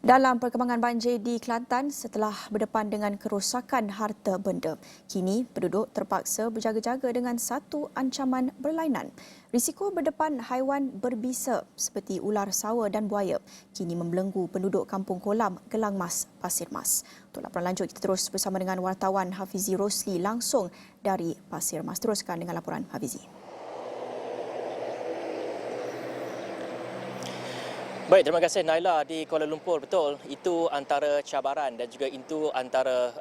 Dalam perkembangan banjir di Kelantan setelah berdepan dengan kerosakan harta benda, kini penduduk terpaksa berjaga-jaga dengan satu ancaman berlainan. Risiko berdepan haiwan berbisa seperti ular sawa dan buaya kini membelenggu penduduk Kampung Kolam, Gelang Mas, Pasir Mas. Untuk laporan lanjut, kita terus bersama dengan wartawan Hafizi Rosli langsung dari Pasir Mas. Teruskan dengan laporan Hafizi. Baik, terima kasih Naila di Kuala Lumpur. Betul, itu antara cabaran dan juga itu antara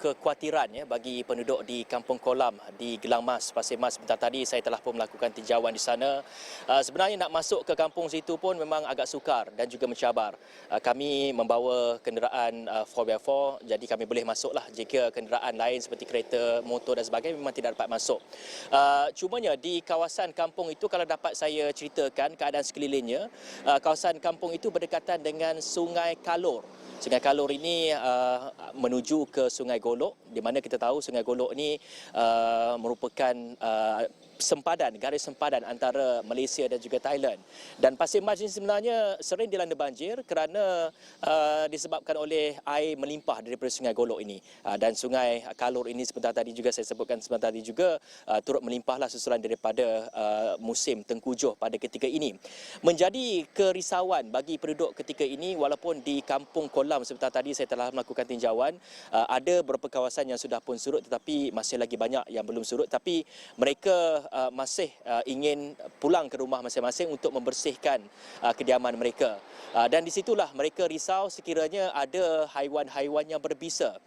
kekhawatiran ya bagi penduduk di Kampung Kolam di Gelang Mas, Pasir Mas. Sebentar tadi saya telah pun melakukan tinjauan di sana. Sebenarnya nak masuk ke kampung situ pun memang agak sukar dan juga mencabar. Kami membawa kenderaan 4x4, jadi kami boleh masuklah jika kenderaan lain seperti kereta, motor dan sebagainya memang tidak dapat masuk. Cumanya di kawasan kampung itu, kalau dapat saya ceritakan keadaan sekelilingnya, kawasan kampung itu berdekatan dengan Sungai Kalor. Sungai Kalor ini menuju ke Sungai Golok, di mana kita tahu Sungai Golok ini merupakan garis sempadan antara Malaysia dan juga Thailand. Dan Pasir Mas ini sebenarnya sering dilanda banjir kerana disebabkan oleh air melimpah daripada Sungai Golok ini. Dan Sungai Kalor ini sebentar tadi juga saya sebutkan turut melimpahlah susulan daripada musim tengkujuh pada ketika ini. Menjadi kerisauan bagi penduduk ketika ini, walaupun di Kampung Kolam sebentar tadi saya telah melakukan tinjauan, ada beberapa kawasan yang sudah pun surut tetapi masih lagi banyak yang belum surut, tapi mereka masih ingin pulang ke rumah masing-masing untuk membersihkan kediaman mereka. Dan di situlah mereka risau sekiranya ada haiwan-haiwan yang berbisa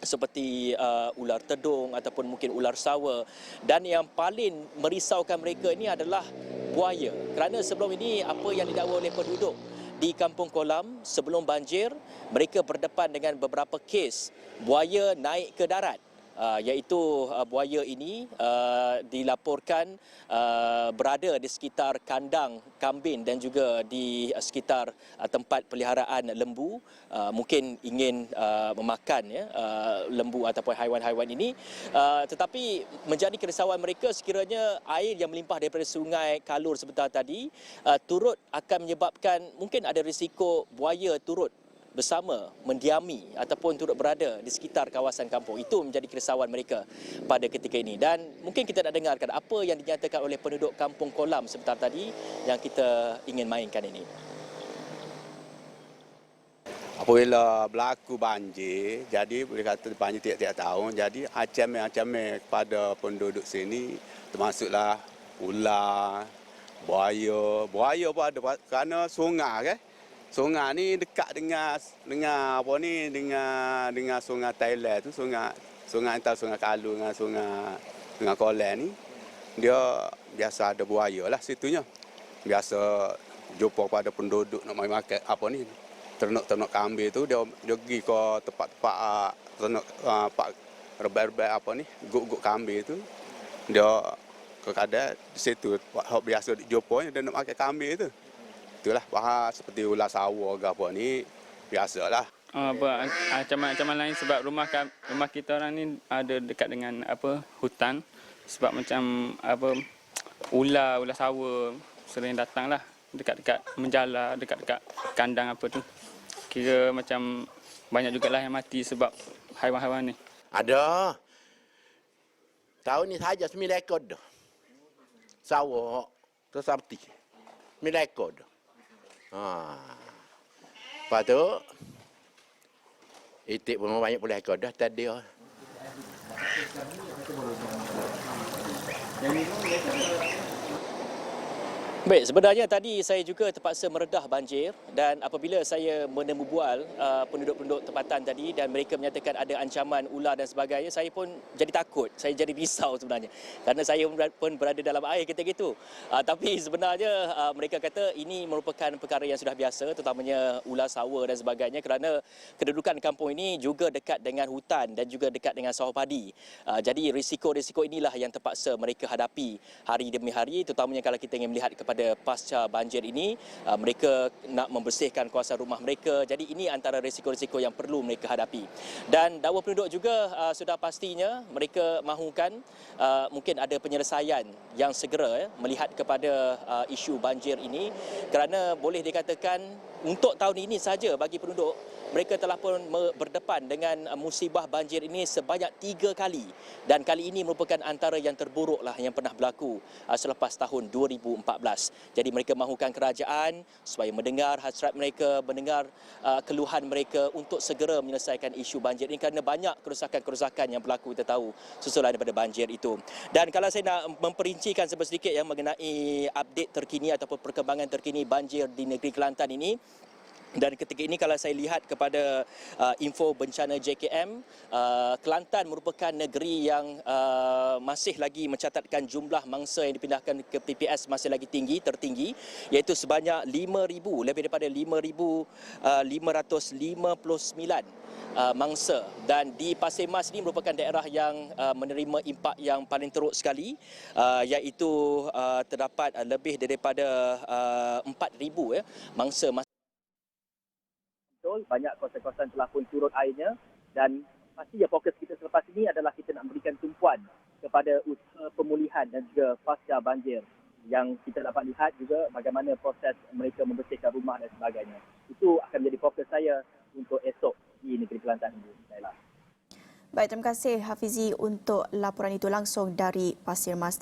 seperti ular tedung ataupun mungkin ular sawa. Dan yang paling merisaukan mereka ini adalah buaya. Kerana sebelum ini apa yang didakwa oleh penduduk di Kampung Kolam, sebelum banjir mereka berdepan dengan beberapa kes buaya naik ke darat. Iaitu buaya ini dilaporkan berada di sekitar kandang kambing dan juga di sekitar tempat peliharaan lembu, mungkin ingin memakan lembu ataupun haiwan-haiwan ini. Tetapi menjadi kerisauan mereka sekiranya air yang melimpah daripada Sungai Kalor sebentar tadi turut akan menyebabkan mungkin ada risiko buaya turut bersama mendiami ataupun turut berada di sekitar kawasan kampung. Itu menjadi kerisauan mereka pada ketika ini. Dan mungkin kita nak dengarkan apa yang dinyatakan oleh penduduk Kampung Kolam sebentar tadi yang kita ingin mainkan ini. Apabila berlaku banjir, jadi boleh kata banjir tiap-tiap tahun, jadi ancaman-ancaman kepada penduduk sini termasuklah ular, buaya. Buaya pun ada kerana sungai kan. Sungai ni dekat dengan sungai Thailand tu, sungai antara Sungai Kalor dengan sungai Kolam ni, dia biasa ada buaya lah situnya. Biasa jumpa pada penduduk nak makan ternak kambing tu, dia pergi ke tempat-tempat ternak rebel guk-guk kambing tu, dia kadang-kadang di situ biasa jumpanya dia nak makan kambing tu. Itulah bahas seperti ular sawa ke apa ni biasalah. Ancaman lain sebab rumah kita orang ni ada dekat dengan hutan, sebab macam ular sawa sering datanglah dekat-dekat menjala, dekat-dekat kandang apa tu. Kira macam banyak jugalah yang mati sebab haiwan-haiwan ni. Ada. Tahun ni saja 9 ekor dah. Sawa tersabti. 9 ekor dah. Lepas tu itik pun banyak pula ekor dah tadi. Baik, sebenarnya tadi saya juga terpaksa meredah banjir dan apabila saya menemu bual penduduk-penduduk tempatan tadi dan mereka menyatakan ada ancaman ular dan sebagainya, saya pun jadi takut, saya jadi risau sebenarnya kerana saya pun berada dalam air ketika itu. Tapi sebenarnya mereka kata ini merupakan perkara yang sudah biasa, terutamanya ular sawa dan sebagainya, kerana kedudukan kampung ini juga dekat dengan hutan dan juga dekat dengan sawah padi. Jadi risiko-risiko inilah yang terpaksa mereka hadapi hari demi hari, terutamanya kalau kita ingin melihat kepada daripada pasca banjir ini, mereka nak membersihkan kawasan rumah mereka. Jadi ini antara risiko-risiko yang perlu mereka hadapi. Dan dakwa penduduk juga sudah pastinya mereka mahukan mungkin ada penyelesaian yang segera melihat kepada isu banjir ini, kerana boleh dikatakan untuk tahun ini saja bagi penduduk, mereka telah pun berdepan dengan musibah banjir ini sebanyak 3 kali, dan kali ini merupakan antara yang terburuklah yang pernah berlaku selepas tahun 2014. Jadi mereka mahukan kerajaan supaya mendengar hasrat mereka, mendengar keluhan mereka untuk segera menyelesaikan isu banjir ini, kerana banyak kerosakan-kerosakan yang berlaku kita tahu susulan daripada banjir itu. Dan kalau saya nak memperincikan sedikit yang mengenai update terkini ataupun perkembangan terkini banjir di negeri Kelantan ini, dan ketika ini kalau saya lihat kepada info bencana JKM, Kelantan merupakan negeri yang masih lagi mencatatkan jumlah mangsa yang dipindahkan ke PPS masih lagi tertinggi, iaitu sebanyak 5,000, lebih daripada 5,559 mangsa. Dan di Pasir Mas ini merupakan daerah yang menerima impak yang paling teruk sekali, iaitu terdapat lebih daripada 4,000 mangsa. Banyak kawasan-kawasan telah pun turun airnya, dan pastinya fokus kita selepas ini adalah kita nak memberikan tumpuan kepada usaha pemulihan dan juga pasca banjir, yang kita dapat lihat juga bagaimana proses mereka membersihkan rumah dan sebagainya. Itu akan menjadi fokus saya untuk esok di negeri Kelantan ini. Baik, terima kasih Hafizi untuk laporan itu langsung dari Pasir Mas.